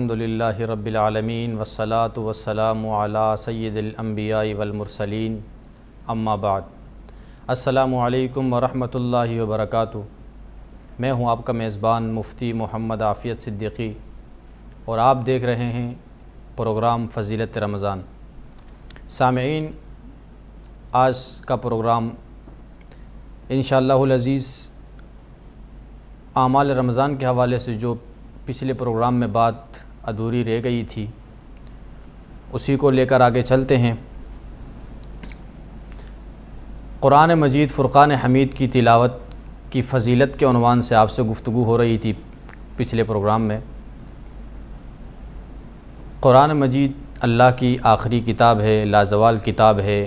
الحمد للہ رب العالمین والصلاة والسلام علی سید الانبیاء والمرسلین اما بعد۔ السلام علیکم ورحمۃ اللہ وبرکاتہ۔ میں ہوں آپ کا میزبان مفتی محمد عافیت صدیقی اور آپ دیکھ رہے ہیں پروگرام فضیلت رمضان۔ سامعین، آج کا پروگرام انشاءاللہ العزیز اعمال رمضان کے حوالے سے جو پچھلے پروگرام میں بات ادھوری رہ گئی تھی اسی کو لے کر آگے چلتے ہیں۔ قرآن مجید فرقان حمید کی تلاوت کی فضیلت کے عنوان سے آپ سے گفتگو ہو رہی تھی پچھلے پروگرام میں۔ قرآن مجید اللہ کی آخری کتاب ہے، لازوال کتاب ہے،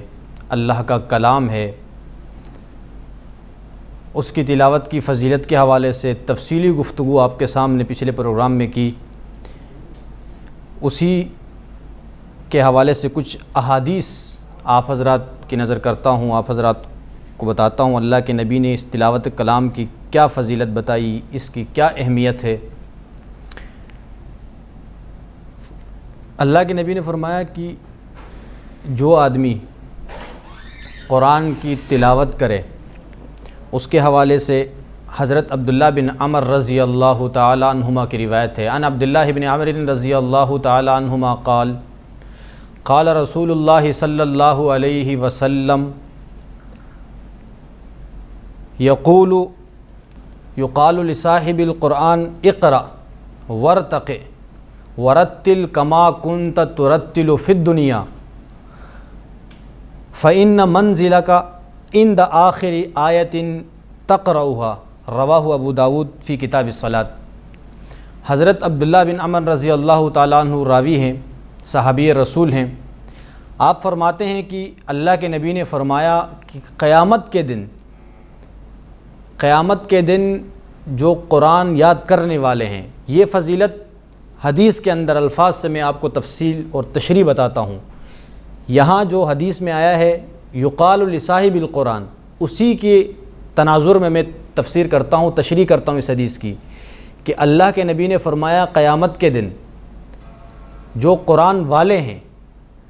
اللہ کا کلام ہے۔ اس کی تلاوت کی فضیلت کے حوالے سے تفصیلی گفتگو آپ کے سامنے پچھلے پروگرام میں کی۔ اسی کے حوالے سے کچھ احادیث آپ حضرات کی نظر کرتا ہوں، آپ حضرات کو بتاتا ہوں اللہ کے نبی نے اس تلاوت کلام کی کیا فضیلت بتائی، اس کی کیا اہمیت ہے۔ اللہ کے نبی نے فرمایا کہ جو آدمی قرآن کی تلاوت کرے، اس کے حوالے سے حضرت عبداللہ بن عمر رضی اللہ تعالی عنہما کی روایت ہے۔ ان عبداللہ بن عمر رضی اللہ تعالی عنہما قال قال رسول اللہ صلی اللہ علیہ وسلم یقال لصاحب القرآن اقرأ ورتق ورتل کما کنت ترتل فی الدنیا فإن منزلک عند آخر آیت تقرأها رواہ ابو داود فی کتاب الصلاۃ۔ حضرت عبداللہ بن عمر رضی اللہ تعالیٰ عنہ راوی ہیں، صحابی رسول ہیں۔ آپ فرماتے ہیں کہ اللہ کے نبی نے فرمایا کہ قیامت کے دن جو قرآن یاد کرنے والے ہیں، یہ فضیلت حدیث کے اندر الفاظ سے میں آپ کو تفصیل اور تشریح بتاتا ہوں۔ یہاں جو حدیث میں آیا ہے یقال لصاحب القرآن، اسی کے تناظر میں تفسیر کرتا ہوں، تشریح کرتا ہوں اس حدیث کی، کہ اللہ کے نبی نے فرمایا قیامت کے دن جو قرآن والے ہیں،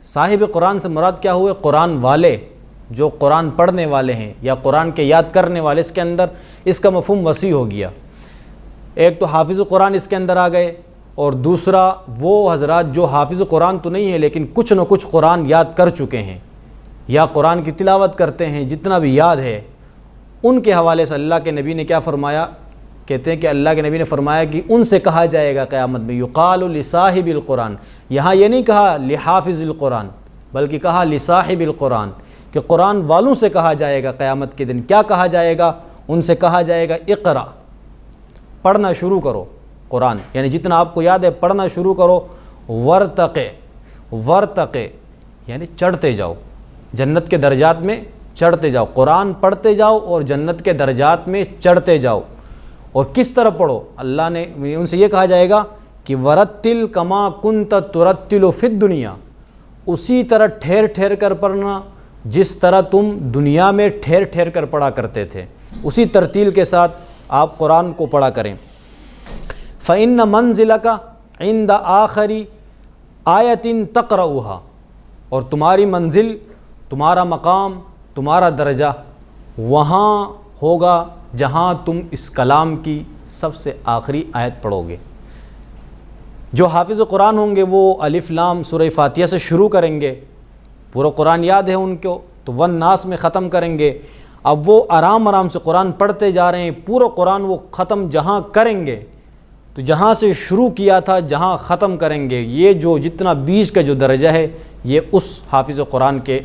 صاحب قرآن سے مراد کیا ہوئے؟ قرآن والے، جو قرآن پڑھنے والے ہیں یا قرآن کے یاد کرنے والے۔ اس کے اندر اس کا مفہوم وسیع ہو گیا۔ ایک تو حافظ قرآن اس کے اندر آ گئے، اور دوسرا وہ حضرات جو حافظ قرآن تو نہیں ہے لیکن کچھ نہ کچھ قرآن یاد کر چکے ہیں یا قرآن کی تلاوت کرتے ہیں، جتنا بھی یاد ہے ان کے حوالے سے اللہ کے نبی نے کیا فرمایا؟ کہتے ہیں کہ اللہ کے نبی نے فرمایا کہ ان سے کہا جائے گا قیامت میں یقال لصاحب القرآن۔ یہاں یہ نہیں کہا لحافظ القرآن بلکہ کہا لصاحب القرآن، کہ قرآن والوں سے کہا جائے گا قیامت کے دن۔ کیا کہا جائے گا؟ ان سے کہا جائے گا اقرا، پڑھنا شروع کرو قرآن، یعنی جتنا آپ کو یاد ہے پڑھنا شروع کرو۔ ورتقے یعنی چڑھتے جاؤ، جنت کے درجات میں چڑھتے جاؤ، قرآن پڑھتے جاؤ اور جنت کے درجات میں چڑھتے جاؤ۔ اور کس طرح پڑھو؟ اللہ نے ان سے یہ کہا جائے گا کہ ورتل کما کنت ترتل فی الدنیا، اسی طرح ٹھہر ٹھہر کر پڑھنا جس طرح تم دنیا میں ٹھہر ٹھہر کر پڑھا کرتے تھے، اسی ترتیل کے ساتھ آپ قرآن کو پڑھا کریں۔ فإن منزلک عند آخر آیت تقرأها، اور تمہاری منزل، تمہارا مقام، تمہارا درجہ وہاں ہوگا جہاں تم اس کلام کی سب سے آخری آیت پڑھو گے۔ جو حافظ قرآن ہوں گے وہ الف لام سورہ فاتحہ سے شروع کریں گے، پورا قرآن یاد ہے ان کو تو والناس میں ختم کریں گے۔ اب وہ آرام سے قرآن پڑھتے جا رہے ہیں، پورا قرآن وہ ختم جہاں کریں گے تو جہاں سے شروع کیا تھا جہاں ختم کریں گے، یہ جو جتنا بیچ کا جو درجہ ہے یہ اس حافظ قرآن کے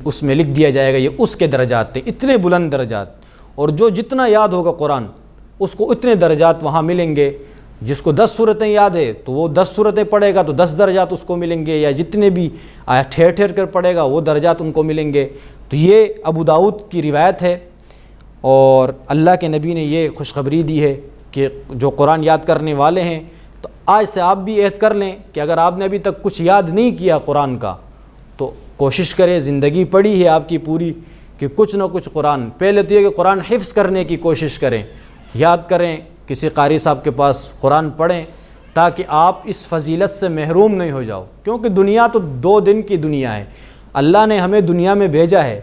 اس میں لکھ دیا جائے گا، یہ اس کے درجات تھے، اتنے بلند درجات۔ اور جو جتنا یاد ہوگا قرآن اس کو اتنے درجات وہاں ملیں گے۔ جس کو 10 سورتیں یاد ہے تو وہ 10 سورتیں پڑھے گا تو 10 درجات اس کو ملیں گے، یا جتنے بھی ٹھہر ٹھہر کر پڑھے گا وہ درجات ان کو ملیں گے۔ تو یہ ابو داؤد کی روایت ہے، اور اللہ کے نبی نے یہ خوشخبری دی ہے کہ جو قرآن یاد کرنے والے ہیں تو آج سے آپ بھی عہد کر لیں کہ اگر آپ نے ابھی تک کچھ یاد نہیں کیا قرآن کا تو کوشش کریں، زندگی پڑی ہے آپ کی پوری کہ کچھ نہ کچھ قرآن، پہلے تو یہ کہ قرآن حفظ کرنے کی کوشش کریں، یاد کریں، کسی قاری صاحب کے پاس قرآن پڑھیں تاکہ آپ اس فضیلت سے محروم نہیں ہو جاؤ، کیونکہ دنیا تو 2 دن کی دنیا ہے۔ اللہ نے ہمیں دنیا میں بھیجا ہے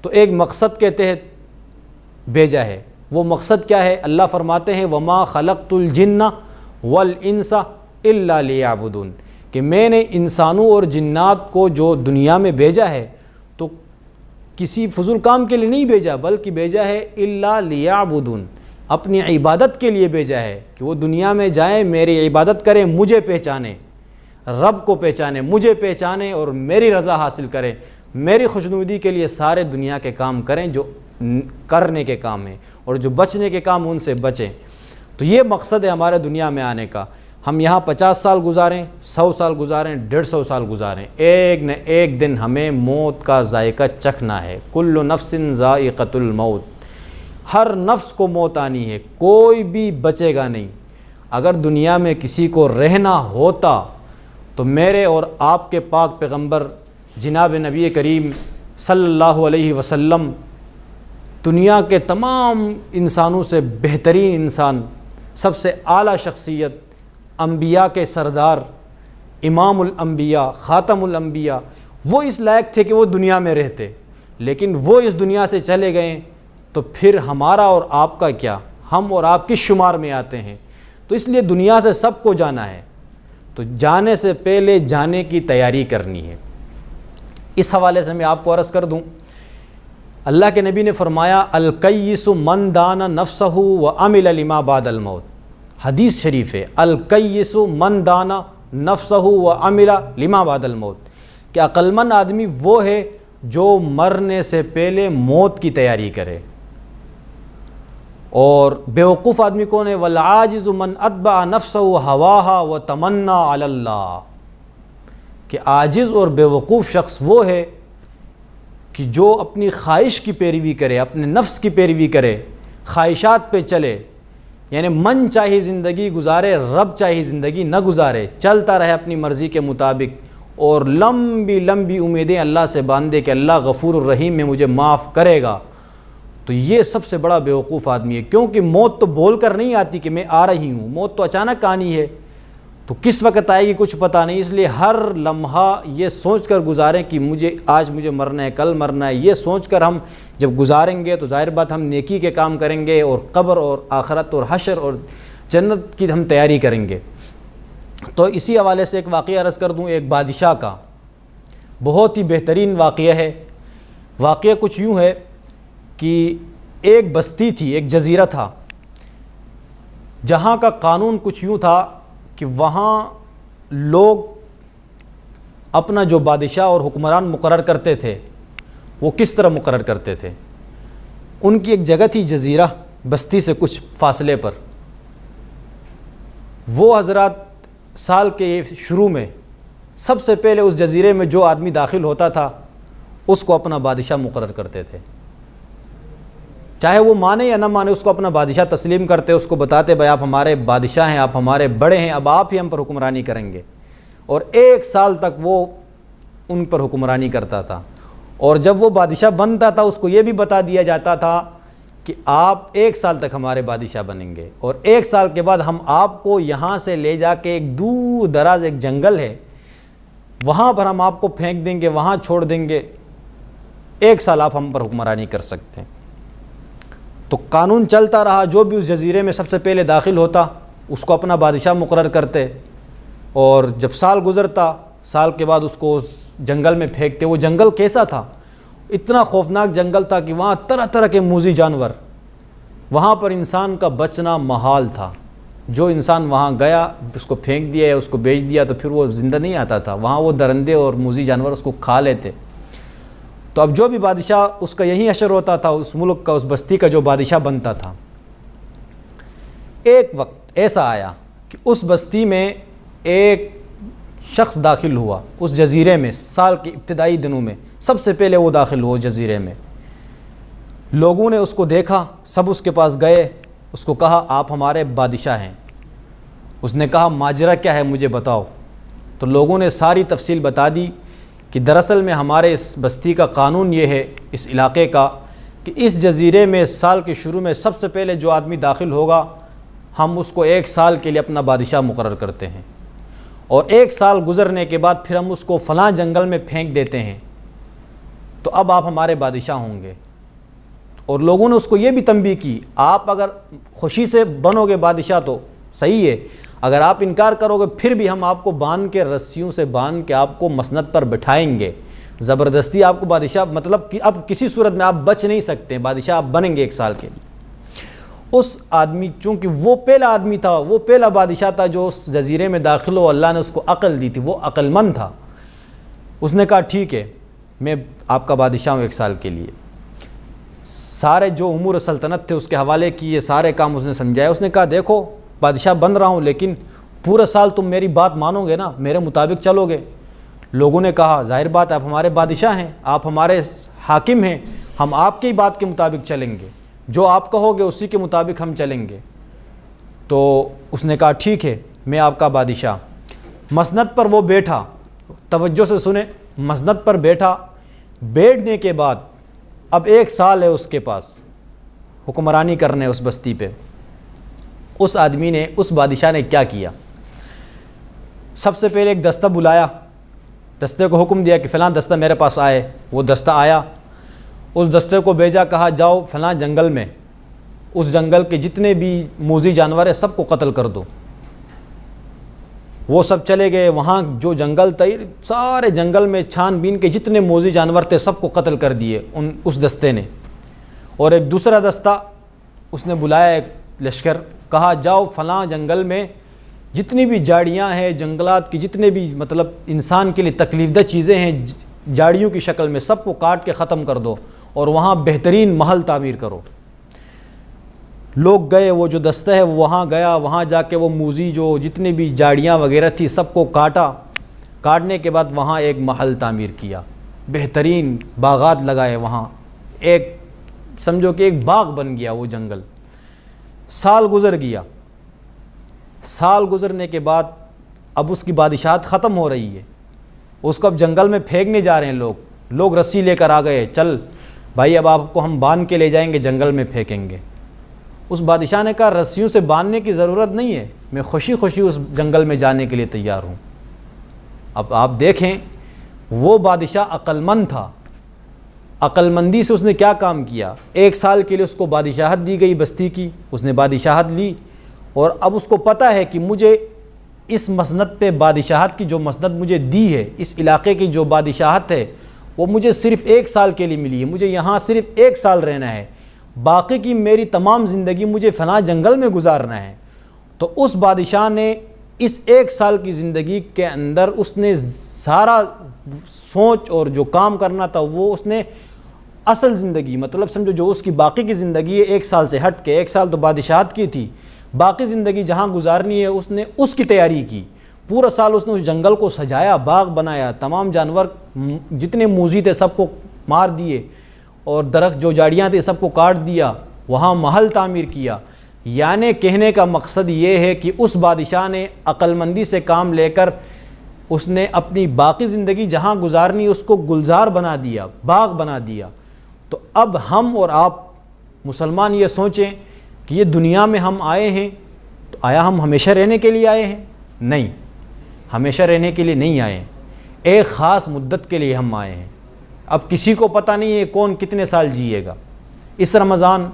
تو ایک مقصد کے تحت بھیجا ہے۔ وہ مقصد کیا ہے؟ اللہ فرماتے ہیں وَمَا خَلَقْتُ الْجِنَّ وَالْإِنسَ إِلَّا لِيَعْبُدُونَ، کہ میں نے انسانوں اور جنات کو جو دنیا میں بھیجا ہے تو کسی فضول کام کے لیے نہیں بھیجا، بلکہ بھیجا ہے إِلَّا لِيَعْبُدُونَ، اپنی عبادت کے لیے بھیجا ہے کہ وہ دنیا میں جائیں، میری عبادت کریں، مجھے پہچانیں، رب کو پہچانیں، مجھے پہچانیں اور میری رضا حاصل کریں، میری خوشنودی کے لیے سارے دنیا کے کام کریں جو کرنے کے کام ہیں، اور جو بچنے کے کام ان سے بچیں۔ تو یہ مقصد ہے ہمارے دنیا میں آنے کا۔ ہم یہاں 50 سال گزاریں، 100 سال گزاریں، 150 سال گزاریں، ایک نہ ایک دن ہمیں موت کا ذائقہ چکھنا ہے۔ کل نفس ذائقۃ الموت، ہر نفس کو موت آنی ہے، کوئی بھی بچے گا نہیں۔ اگر دنیا میں کسی کو رہنا ہوتا تو میرے اور آپ کے پاک پیغمبر جناب نبی کریم صلی اللہ علیہ وسلم دنیا کے تمام انسانوں سے بہترین انسان، سب سے اعلیٰ شخصیت، انبیاء کے سردار، امام الانبیاء، خاتم الانبیاء، وہ اس لائق تھے کہ وہ دنیا میں رہتے، لیکن وہ اس دنیا سے چلے گئے تو پھر ہمارا اور آپ کا کیا؟ ہم اور آپ کس شمار میں آتے ہیں؟ تو اس لیے دنیا سے سب کو جانا ہے، تو جانے سے پہلے جانے کی تیاری کرنی ہے۔ اس حوالے سے میں آپ کو عرض کر دوں، اللہ کے نبی نے فرمایا الکیس من دان نفسہ وعمل لما بعد الموت، حدیث شریف ہے، الکیس من دان نفسہ وعمل لما بعد الموت، کہ عقل مند آدمی وہ ہے جو مرنے سے پہلے موت کی تیاری کرے، اور بیوقوف آدمی کون ہے؟ والعاجز من اتبع نفسہ ہواہا وتمنی علی اللہ، کہ عاجز اور بیوقوف شخص وہ ہے کہ جو اپنی خواہش کی پیروی کرے، اپنے نفس کی پیروی کرے، خواہشات پہ چلے، یعنی من چاہی زندگی گزارے، رب چاہی زندگی نہ گزارے، چلتا رہے اپنی مرضی کے مطابق، اور لمبی لمبی امیدیں اللہ سے باندھے کہ اللہ غفور الرحیم میں مجھے معاف کرے گا، تو یہ سب سے بڑا بیوقوف آدمی ہے۔ کیونکہ موت تو بول کر نہیں آتی کہ میں آ رہی ہوں، موت تو اچانک آنی ہے، تو کس وقت آئے گی کچھ پتہ نہیں، اس لیے ہر لمحہ یہ سوچ کر گزاریں کہ آج مجھے مرنا ہے، کل مرنا ہے۔ یہ سوچ کر ہم جب گزاریں گے تو ظاہر بات ہم نیکی کے کام کریں گے، اور قبر اور آخرت اور حشر اور جنت کی ہم تیاری کریں گے۔ تو اسی حوالے سے ایک واقعہ عرض کر دوں، ایک بادشاہ کا بہت ہی بہترین واقعہ ہے۔ واقعہ کچھ یوں ہے کہ ایک بستی تھی، ایک جزیرہ تھا، جہاں کا قانون کچھ یوں تھا کہ وہاں لوگ اپنا جو بادشاہ اور حکمران مقرر کرتے تھے وہ کس طرح مقرر کرتے تھے؟ ان کی ایک جگہ تھی جزیرہ، بستی سے کچھ فاصلے پر، وہ حضرات سال کے شروع میں سب سے پہلے اس جزیرے میں جو آدمی داخل ہوتا تھا اس کو اپنا بادشاہ مقرر کرتے تھے، چاہے وہ مانے یا نہ مانے، اس کو اپنا بادشاہ تسلیم کرتے، اس کو بتاتے بھائی آپ ہمارے بادشاہ ہیں، آپ ہمارے بڑے ہیں، اب آپ ہی ہم پر حکمرانی کریں گے، اور 1 سال تک وہ ان پر حکمرانی کرتا تھا۔ اور جب وہ بادشاہ بنتا تھا اس کو یہ بھی بتا دیا جاتا تھا کہ آپ 1 سال تک ہمارے بادشاہ بنیں گے، اور 1 سال کے بعد ہم آپ کو یہاں سے لے جا کے ایک دور دراز ایک جنگل ہے وہاں پر ہم آپ کو پھینک دیں گے، وہاں چھوڑ دیں گے، 1 سال آپ ہم پر حکمرانی کر سکتے ہیں۔ تو قانون چلتا رہا، جو بھی اس جزیرے میں سب سے پہلے داخل ہوتا اس کو اپنا بادشاہ مقرر کرتے، اور جب سال گزرتا، سال کے بعد اس کو اس جنگل میں پھینکتے۔ وہ جنگل کیسا تھا؟ اتنا خوفناک جنگل تھا کہ وہاں طرح طرح کے موذی جانور، وہاں پر انسان کا بچنا محال تھا۔ جو انسان وہاں گیا، اس کو پھینک دیا یا اس کو بیچ دیا تو پھر وہ زندہ نہیں آتا تھا، وہاں وہ درندے اور موذی جانور اس کو کھا لیتے۔ تو اب جو بھی بادشاہ اس کا یہی حشر ہوتا تھا، اس ملک کا، اس بستی کا جو بادشاہ بنتا تھا، ایک وقت ایسا آیا کہ اس بستی میں ایک شخص داخل ہوا اس جزیرے میں، سال کے ابتدائی دنوں میں سب سے پہلے وہ داخل ہوا جزیرے میں۔ لوگوں نے اس کو دیکھا، سب اس کے پاس گئے، اس کو کہا آپ ہمارے بادشاہ ہیں۔ اس نے کہا ماجرا کیا ہے مجھے بتاؤ۔ تو لوگوں نے ساری تفصیل بتا دی کہ دراصل میں ہمارے اس بستی کا قانون یہ ہے، اس علاقے کا، کہ اس جزیرے میں سال کے شروع میں سب سے پہلے جو آدمی داخل ہوگا ہم اس کو 1 سال کے لیے اپنا بادشاہ مقرر کرتے ہیں، اور 1 سال گزرنے کے بعد پھر ہم اس کو فلاں جنگل میں پھینک دیتے ہیں، تو اب آپ ہمارے بادشاہ ہوں گے۔ اور لوگوں نے اس کو یہ بھی تنبیہ کی، آپ اگر خوشی سے بنو گے بادشاہ تو صحیح ہے، اگر آپ انکار کرو گے پھر بھی ہم آپ کو باندھ کے، رسیوں سے باندھ کے آپ کو مسند پر بٹھائیں گے، زبردستی آپ کو بادشاہ، مطلب کہ اب کسی صورت میں آپ بچ نہیں سکتے، بادشاہ آپ بنیں گے 1 سال کے لیے۔ اس آدمی، چونکہ وہ پہلا آدمی تھا، وہ پہلا بادشاہ تھا جو اس جزیرے میں داخل ہو، اللہ نے اس کو عقل دی تھی، وہ عقل مند تھا، اس نے کہا ٹھیک ہے میں آپ کا بادشاہ ہوں 1 سال کے لیے۔ سارے جو امور سلطنت تھے اس کے حوالے کیے، سارے کام اس نے سمجھایا، اس نے کہا دیکھو بادشاہ بن رہا ہوں لیکن پورا سال تم میری بات مانو گے نا، میرے مطابق چلو گے؟ لوگوں نے کہا ظاہر بات آپ ہمارے بادشاہ ہیں، آپ ہمارے حاکم ہیں، ہم آپ کی بات کے مطابق چلیں گے، جو آپ کہو گے اسی کے مطابق ہم چلیں گے۔ تو اس نے کہا ٹھیک ہے میں آپ کا بادشاہ۔ مسند پر وہ بیٹھا، توجہ سے سنیں، مسند پر بیٹھا، بیٹھنے کے بعد اب 1 سال ہے اس کے پاس حکمرانی کرنے اس بستی پہ۔ اس آدمی نے، اس بادشاہ نے کیا کیا؟ سب سے پہلے ایک دستہ بلایا، دستے کو حکم دیا کہ فلاں دستہ میرے پاس آئے، وہ دستہ آیا، اس دستے کو بھیجا، کہا جاؤ فلاں جنگل میں، اس جنگل کے جتنے بھی موذی جانور ہیں سب کو قتل کر دو۔ وہ سب چلے گئے، وہاں جو جنگل تھا سارے جنگل میں چھان بین کے جتنے موذی جانور تھے سب کو قتل کر دیے اس دستے نے۔ اور ایک دوسرا دستہ اس نے بلایا، ایک لشکر، کہا جاؤ فلاں جنگل میں جتنی بھی جھاڑیاں ہیں، جنگلات کی جتنے بھی مطلب انسان کے لیے تکلیف دہ چیزیں ہیں جھاڑیوں کی شکل میں، سب کو کاٹ کے ختم کر دو اور وہاں بہترین محل تعمیر کرو۔ لوگ گئے، وہ جو دستہ ہے وہاں گیا، وہاں جا کے وہ موذی جو جتنی بھی جھاڑیاں وغیرہ تھی سب کو کاٹا، کاٹنے کے بعد وہاں ایک محل تعمیر کیا، بہترین باغات لگائے وہاں، ایک سمجھو کہ ایک باغ بن گیا وہ جنگل۔ سال گزر گیا، سال گزرنے کے بعد اب اس کی بادشاہت ختم ہو رہی ہے، اس کو اب جنگل میں پھینکنے جا رہے ہیں لوگ رسی لے کر آ گئے، چل بھائی اب آپ کو ہم باندھ کے لے جائیں گے، جنگل میں پھینکیں گے۔ اس بادشاہ نے کہا رسیوں سے باندھنے کی ضرورت نہیں ہے، میں خوشی خوشی اس جنگل میں جانے کے لیے تیار ہوں۔ اب آپ دیکھیں وہ بادشاہ عقل مند تھا، عقل مندی سے اس نے کیا کام کیا، 1 سال کے لیے اس کو بادشاہت دی گئی بستی کی، اس نے بادشاہت لی، اور اب اس کو پتہ ہے کہ مجھے اس مسند پہ بادشاہت کی جو مسند مجھے دی ہے، اس علاقے کی جو بادشاہت ہے وہ مجھے صرف 1 سال کے لیے ملی ہے، مجھے یہاں صرف 1 سال رہنا ہے، باقی کی میری تمام زندگی مجھے فلاں جنگل میں گزارنا ہے۔ تو اس بادشاہ نے اس 1 سال کی زندگی کے اندر اس نے سارا سوچ اور جو کام کرنا تھا وہ اس نے اصل زندگی، مطلب سمجھو جو اس کی باقی کی زندگی ہے 1 سال سے ہٹ کے، 1 سال تو بادشاہت کی تھی، باقی زندگی جہاں گزارنی ہے اس نے اس کی تیاری کی، پورا سال اس نے اس جنگل کو سجایا، باغ بنایا، تمام جانور جتنے موذی تھے سب کو مار دیے، اور درخت جو جھاڑیاں تھیں سب کو کاٹ دیا، وہاں محل تعمیر کیا۔ یعنی کہنے کا مقصد یہ ہے کہ اس بادشاہ نے عقل مندی سے کام لے کر اس نے اپنی باقی زندگی جہاں گزارنی اس کو گلزار بنا دیا، باغ بنا دیا۔ تو اب ہم اور آپ مسلمان یہ سوچیں کہ یہ دنیا میں ہم آئے ہیں تو آیا ہم ہمیشہ رہنے کے لیے آئے ہیں؟ نہیں، ہمیشہ رہنے کے لیے نہیں آئے ہیں، ایک خاص مدت کے لیے ہم آئے ہیں۔ اب کسی کو پتہ نہیں ہے کون کتنے سال جیے گا۔ اس رمضان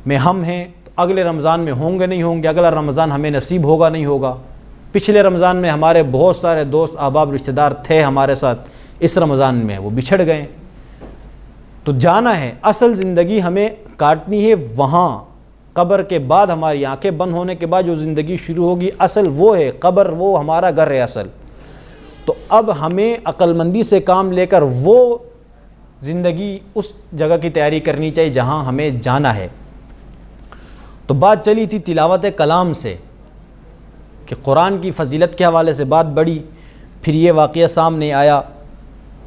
میں ہم ہیں تو اگلے رمضان میں ہوں گے نہیں ہوں گے، اگلا رمضان ہمیں نصیب ہوگا نہیں ہوگا۔ پچھلے رمضان میں ہمارے بہت سارے دوست احباب رشتہ دار تھے ہمارے ساتھ، اس رمضان میں وہ بچھڑ گئے۔ تو جانا ہے، اصل زندگی ہمیں کاٹنی ہے وہاں، قبر کے بعد ہماری آنکھیں بند ہونے کے بعد جو زندگی شروع ہوگی اصل وہ ہے قبر، وہ ہمارا گھر ہے اصل۔ تو اب ہمیں عقل مندی سے کام لے کر وہ زندگی اس جگہ کی تیاری کرنی چاہیے جہاں ہمیں جانا ہے۔ تو بات چلی تھی تلاوت کلام سے کہ قرآن کی فضیلت کے حوالے سے بات بڑھی، پھر یہ واقعہ سامنے آیا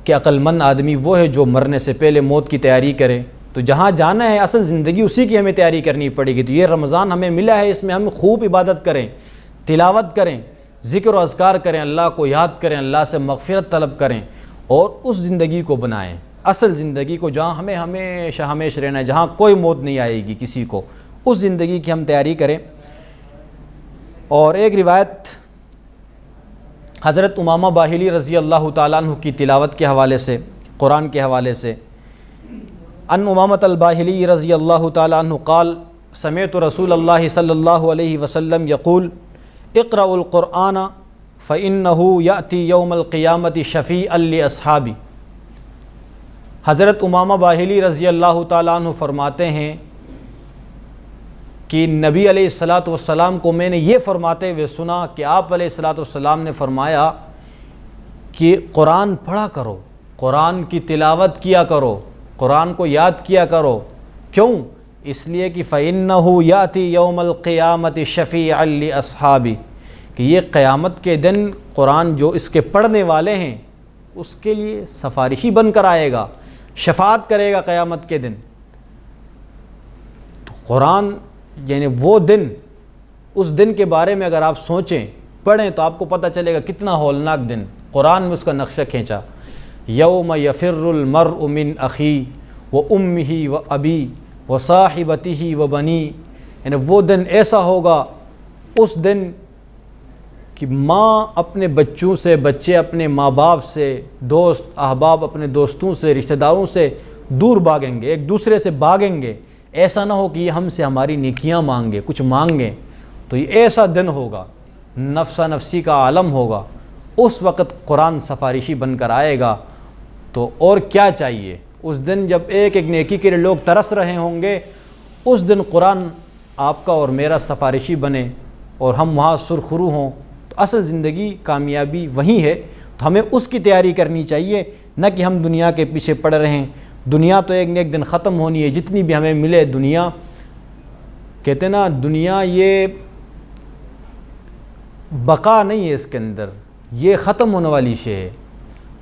کہ عقل مند آدمی وہ ہے جو مرنے سے پہلے موت کی تیاری کرے۔ تو جہاں جانا ہے اصل زندگی اسی کی ہمیں تیاری کرنی پڑے گی۔ تو یہ رمضان ہمیں ملا ہے، اس میں ہم خوب عبادت کریں، تلاوت کریں، ذکر و اذکار کریں، اللہ کو یاد کریں، اللہ سے مغفرت طلب کریں، اور اس زندگی کو بنائیں، اصل زندگی کو جہاں ہمیں ہمیشہ رہنا ہے، جہاں کوئی موت نہیں آئے گی کسی کو، اس زندگی کی ہم تیاری کریں۔ اور ایک روایت حضرت امامہ باہلی رضی اللہ تعالیٰ عنہ کی تلاوت کے حوالے سے، قرآن کے حوالے سے، ان امامۃ الباہلی رضی اللہ تعالیٰ عنہ قال سمعت رسول اللہ صلی اللہ علیہ وسلم یقول اقرأوا القرآن فإنه یأتی یوم القیامت شفیعا لاصحابی۔ حضرت امامہ باہلی رضی اللہ تعالیٰ عنہ فرماتے ہیں کہ نبی علیہ الصلاۃ والسلام کو میں نے یہ فرماتے ہوئے سنا کہ آپ علیہ الصلاۃ والسلام نے فرمایا کہ قرآن پڑھا کرو، قرآن کی تلاوت کیا کرو، قرآن کو یاد کیا کرو۔ کیوں؟ اس لیے کہ فَإِنَّهُ يَأْتِي يَوْمَ الْقِيَامَةِ شَفِيعًا لِأَصْحَابِهِ، کہ یہ قیامت کے دن قرآن جو اس کے پڑھنے والے ہیں اس کے لیے سفارشی بن کر آئے گا، شفاعت کرے گا قیامت کے دن۔ تو قرآن یعنی وہ دن، اس دن کے بارے میں اگر آپ سوچیں، پڑھیں تو آپ کو پتہ چلے گا کتنا ہولناک دن۔ قرآن میں اس کا نقشہ کھینچا، یوم یفر المرء من اخی و امہ و ابی و صاحبتہ و بنی، یعنی وہ دن ایسا ہوگا، اس دن کہ ماں اپنے بچوں سے، بچے اپنے ماں باپ سے، دوست احباب اپنے دوستوں سے، رشتہ داروں سے دور بھاگیں گے، ایک دوسرے سے بھاگیں گے۔ ایسا نہ ہو کہ یہ ہم سے ہماری نیکیاں مانگے، کچھ مانگیں، تو یہ ایسا دن ہوگا، نفسا نفسی کا عالم ہوگا۔ اس وقت قرآن سفارشی بن کر آئے گا۔ تو اور کیا چاہیے؟ اس دن جب ایک ایک نیکی کے لیے لوگ ترس رہے ہوں گے، اس دن قرآن آپ کا اور میرا سفارشی بنے اور ہم وہاں سرخرو ہوں، تو اصل زندگی کامیابی وہی ہے۔ تو ہمیں اس کی تیاری کرنی چاہیے، نہ کہ ہم دنیا کے پیچھے پڑ رہے ہیں۔ دنیا تو ایک نہ ایک دن ختم ہونی ہے، جتنی بھی ہمیں ملے دنیا، کہتے نا دنیا یہ بقا نہیں ہے، اس کے اندر یہ ختم ہونے والی شے ہے۔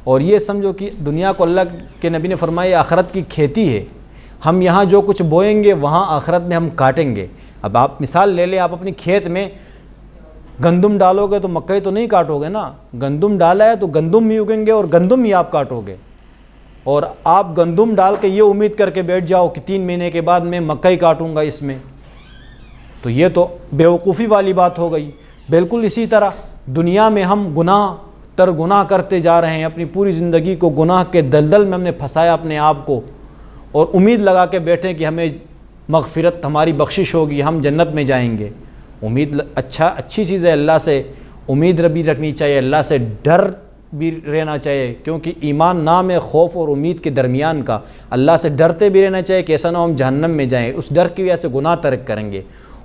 اور یہ سمجھو کہ دنیا کو اللہ کے نبی نے فرمایا آخرت کی کھیتی ہے، ہم یہاں جو کچھ بوئیں گے وہاں آخرت میں ہم کاٹیں گے۔ اب آپ مثال لے لیں، آپ اپنی کھیت میں گندم ڈالو گے تو مکئی تو نہیں کاٹو گے نا، گندم ڈالا ہے تو گندم ہی اگیں گے اور گندم ہی آپ کاٹو گے۔ اور آپ گندم ڈال کے یہ امید کر کے بیٹھ جاؤ کہ 3 مہینے کے بعد میں مکئی کاٹوں گا اس میں، تو یہ تو بیوقوفی والی بات ہو گئی۔ بالکل اسی طرح دنیا میں ہم گناہ تر گناہ کرتے جا رہے ہیں، اپنی پوری زندگی کو گناہ کے دلدل میں ہم نے پھنسایا اپنے آپ کو، اور امید لگا کے بیٹھے کہ ہمیں مغفرت، ہماری بخشش ہوگی، ہم جنت میں جائیں گے۔ امید اچھی چیز ہے، اللہ سے امید بھی رکھنی چاہیے، اللہ سے ڈر بھی رہنا چاہیے، کیونکہ ایمان نام ہے خوف اور امید کے درمیان کا۔ اللہ سے ڈرتے بھی رہنا چاہیے کہ ایسا نہ ہو ہم جہنم میں جائیں، اس ڈر کی وجہ سے گناہ ترک کریں گے۔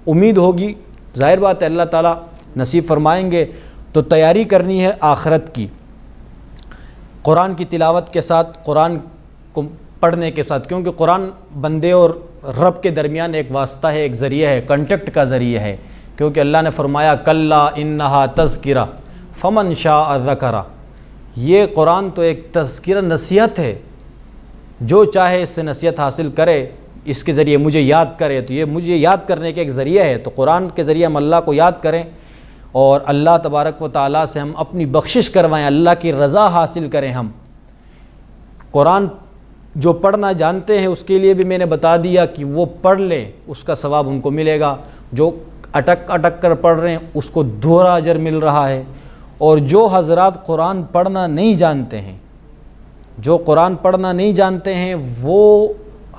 امید ہوگی، ظاہر بات ہے اللہ تعالیٰ نصیب فرمائیں گے۔ تو تیاری کرنی ہے آخرت کی، قرآن کی تلاوت کے ساتھ، قرآن کو پڑھنے کے ساتھ، کیونکہ قرآن بندے اور رب کے درمیان ایک واسطہ ہے، ایک ذریعہ ہے، کنٹیکٹ کا ذریعہ ہے، کیونکہ اللہ نے فرمایا کلا انہا تذکرہ فمن شاء ذکرہ۔ یہ قرآن تو ایک تذکرہ، نصیحت ہے، جو چاہے اس سے نصیحت حاصل کرے، اس کے ذریعے مجھے یاد کرے، تو یہ مجھے یاد کرنے کے ایک ذریعہ ہے۔ تو قرآن کے ذریعے ہم اللہ کو یاد کریں اور اللہ تبارک و تعالیٰ سے ہم اپنی بخشش کروائیں، اللہ کی رضا حاصل کریں۔ ہم قرآن جو پڑھنا جانتے ہیں اس کے لیے بھی میں نے بتا دیا کہ وہ پڑھ لیں، اس کا ثواب ان کو ملے گا۔ جو اٹک اٹک کر پڑھ رہے ہیں اس کو دوہرا اجر مل رہا ہے۔ اور جو حضرات قرآن پڑھنا نہیں جانتے ہیں، جو قرآن پڑھنا نہیں جانتے ہیں، وہ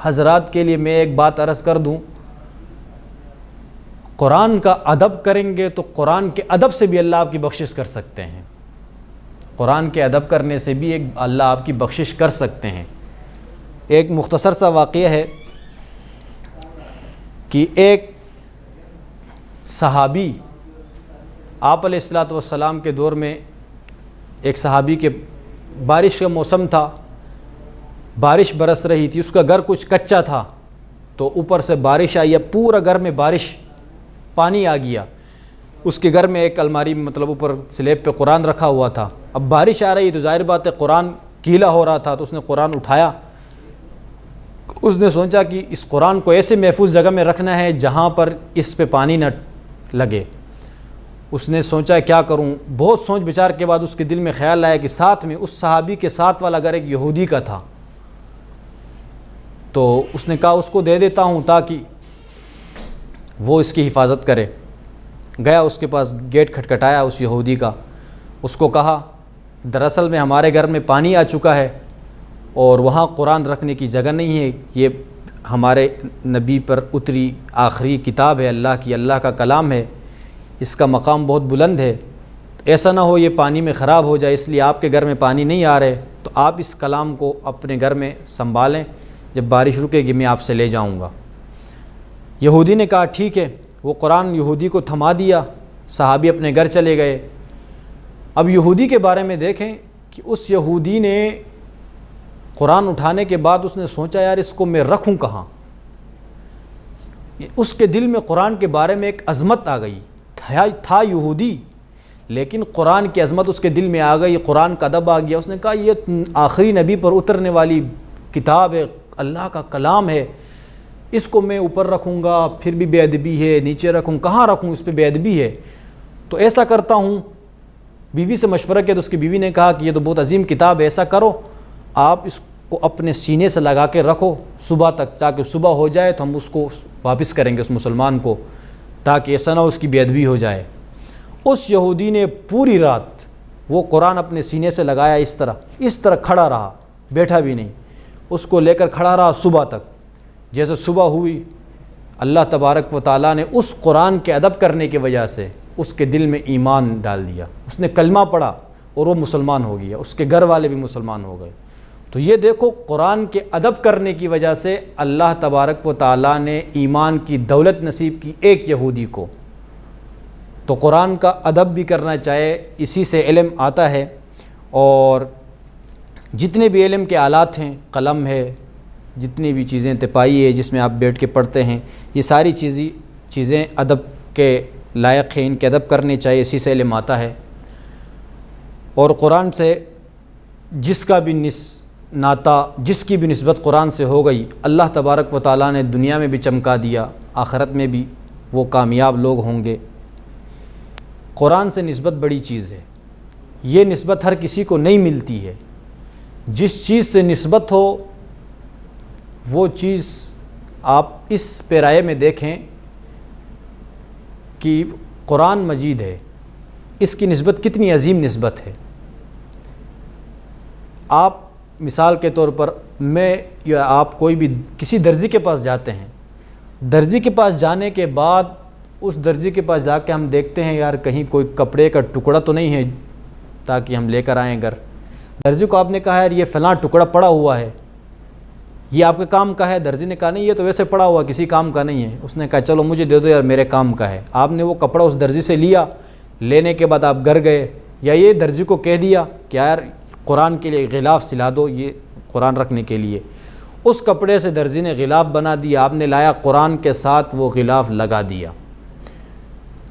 حضرات کے لیے میں ایک بات عرض کر دوں، قرآن کا ادب کریں گے تو قرآن کے ادب سے بھی اللہ آپ کی بخشش کر سکتے ہیں۔ قرآن کے ادب کرنے سے بھی ایک اللہ آپ کی بخشش کر سکتے ہیں۔ ایک مختصر سا واقعہ ہے کہ ایک صحابی، آپ علیہ الصلاۃ والسلام کے دور میں ایک صحابی کے بارش کا موسم تھا، بارش برس رہی تھی، اس کا گھر کچھ کچا تھا، تو اوپر سے بارش آئی، اب پورا گھر میں بارش، پانی آ گیا۔ اس کے گھر میں ایک الماری میں مطلب اوپر سلیب پہ قرآن رکھا ہوا تھا۔ اب بارش آ رہی تو ظاہر بات ہے قرآن گیلا ہو رہا تھا، تو اس نے قرآن اٹھایا۔ اس نے سوچا کہ اس قرآن کو ایسے محفوظ جگہ میں رکھنا ہے جہاں پر اس پہ پانی نہ لگے۔ اس نے سوچا کیا کروں، بہت سوچ بچار کے بعد اس کے دل میں خیال آیا کہ ساتھ میں اس صحابی کے ساتھ والا گھر ایک یہودی کا تھا، تو اس نے کہا اس کو دے دیتا ہوں تاکہ وہ اس کی حفاظت کرے۔ گیا اس کے پاس، گیٹ کھٹکھٹایا اس یہودی کا، اس کو کہا دراصل میں ہمارے گھر میں پانی آ چکا ہے اور وہاں قرآن رکھنے کی جگہ نہیں ہے، یہ ہمارے نبی پر اتری آخری کتاب ہے اللہ کی، اللہ کا کلام ہے، اس کا مقام بہت بلند ہے، ایسا نہ ہو یہ پانی میں خراب ہو جائے، اس لیے آپ کے گھر میں پانی نہیں آ رہے تو آپ اس کلام کو اپنے گھر میں سنبھالیں، جب بارش رکے گی میں آپ سے لے جاؤں گا۔ یہودی نے کہا ٹھیک ہے، وہ قرآن یہودی کو تھما دیا، صحابی اپنے گھر چلے گئے۔ اب یہودی کے بارے میں دیکھیں کہ اس یہودی نے قرآن اٹھانے کے بعد اس نے سوچا یار اس کو میں رکھوں کہاں، اس کے دل میں قرآن کے بارے میں ایک عظمت آ گئی، تھا یہودی لیکن قرآن کی عظمت اس کے دل میں آ گئی، قرآن کا ادب آ گیا، اس نے کہا یہ آخری نبی پر اترنے والی کتاب ہے، اللہ کا کلام ہے، اس کو میں اوپر رکھوں گا پھر بھی بے ادبی ہے، نیچے رکھوں کہاں رکھوں، اس پہ بے ادبی ہے، تو ایسا کرتا ہوں، بیوی سے مشورہ کیا تو اس کی بیوی نے کہا کہ یہ تو بہت عظیم کتاب ہے، ایسا کرو آپ اس کو اپنے سینے سے لگا کے رکھو صبح تک، تاکہ صبح ہو جائے تو ہم اس کو واپس کریں گے اس مسلمان کو، تاکہ ایسا نہ اس کی بے ادبی ہو جائے۔ اس یہودی نے پوری رات وہ قرآن اپنے سینے سے لگایا، اس طرح کھڑا رہا، بیٹھا بھی نہیں، اس کو لے کر کھڑا رہا صبح تک۔ جیسے صبح ہوئی اللہ تبارک و تعالیٰ نے اس قرآن کے ادب کرنے کی وجہ سے اس کے دل میں ایمان ڈال دیا، اس نے کلمہ پڑھا اور وہ مسلمان ہو گیا، اس کے گھر والے بھی مسلمان ہو گئے۔ تو یہ دیکھو قرآن کے ادب کرنے کی وجہ سے اللہ تبارک و تعالیٰ نے ایمان کی دولت نصیب کی ایک یہودی کو۔ تو قرآن کا ادب بھی کرنا چاہے، اسی سے علم آتا ہے، اور جتنے بھی علم کے آلات ہیں، قلم ہے، جتنی بھی چیزیں تپائی ہے جس میں آپ بیٹھ کے پڑھتے ہیں، یہ ساری چیزیں ادب کے لائق ہیں، ان کے ادب کرنے چاہیے، اسی سے علم آتا ہے۔ اور قرآن سے جس کا بھی ناتا، جس کی بھی نسبت قرآن سے ہو گئی، اللہ تبارک و تعالیٰ نے دنیا میں بھی چمکا دیا، آخرت میں بھی وہ کامیاب لوگ ہوں گے۔ قرآن سے نسبت بڑی چیز ہے، یہ نسبت ہر کسی کو نہیں ملتی ہے، جس چیز سے نسبت ہو وہ چیز آپ اس پیرائے میں دیکھیں کہ قرآن مجید ہے، اس کی نسبت کتنی عظیم نسبت ہے۔ آپ مثال کے طور پر میں یا آپ کوئی بھی کسی درزی کے پاس جاتے ہیں، درزی کے پاس جانے کے بعد اس درزی کے پاس جا کے ہم دیکھتے ہیں یار کہیں کوئی کپڑے کا ٹکڑا تو نہیں ہے تاکہ ہم لے کر آئیں گھر۔ درزی کو آپ نے کہا یار یہ فلاں ٹکڑا پڑا ہوا ہے، یہ آپ کے کام کا ہے؟ درزی نے کہا نہیں یہ تو ویسے پڑا ہوا کسی کام کا نہیں ہے۔ اس نے کہا چلو مجھے دے دو یار میرے کام کا ہے۔ آپ نے وہ کپڑا اس درزی سے لیا، لینے کے بعد آپ گھر گئے، یا یہ درزی کو کہہ دیا کہ یار قرآن کے لیے غلاف سلا دو، یہ قرآن رکھنے کے لیے، اس کپڑے سے درزی نے غلاف بنا دیا، آپ نے لایا قرآن کے ساتھ وہ غلاف لگا دیا۔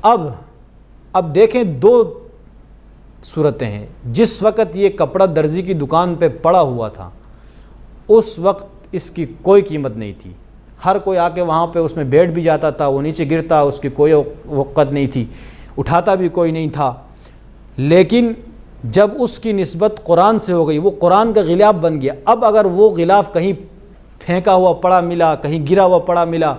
اب دیکھیں دو صورتیں ہیں، جس وقت یہ کپڑا درزی کی دکان پہ پڑا ہوا تھا اس وقت اس کی کوئی قیمت نہیں تھی، ہر کوئی آ کے وہاں پہ اس میں بیٹھ بھی جاتا تھا، وہ نیچے گرتا، اس کی کوئی وقت نہیں تھی، اٹھاتا بھی کوئی نہیں تھا۔ لیکن جب اس کی نسبت قرآن سے ہو گئی، وہ قرآن کا غلاف بن گیا، اب اگر وہ غلاف کہیں پھینکا ہوا پڑا ملا، کہیں گرا ہوا پڑا ملا،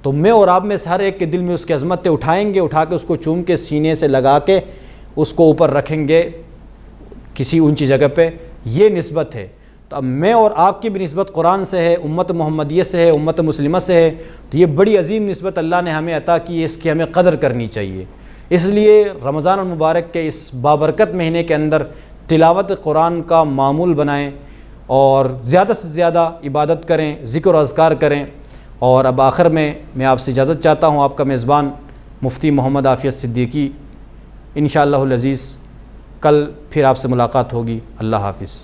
تو میں اور آپ میں سے ہر ایک کے دل میں اس کی عظمتیں اٹھائیں گے، اٹھا کے اس کو چوم کے سینے سے لگا کے اس کو اوپر رکھیں گے کسی اونچی جگہ پہ۔ یہ نسبت ہے۔ تو اب میں اور آپ کی بھی نسبت قرآن سے ہے، امت محمدیہ سے ہے، امت مسلمہ سے ہے، تو یہ بڑی عظیم نسبت اللہ نے ہمیں عطا کی ہے، اس کی ہمیں قدر کرنی چاہیے۔ اس لیے رمضان المبارک کے اس بابرکت مہینے کے اندر تلاوت قرآن کا معمول بنائیں اور زیادہ سے زیادہ عبادت کریں، ذکر و اذکار کریں۔ اور اب آخر میں آپ سے اجازت چاہتا ہوں، آپ کا میزبان مفتی محمد عافیت صدیقی، انشاءاللہ العزیز کل پھر آپ سے ملاقات ہوگی۔ اللہ حافظ۔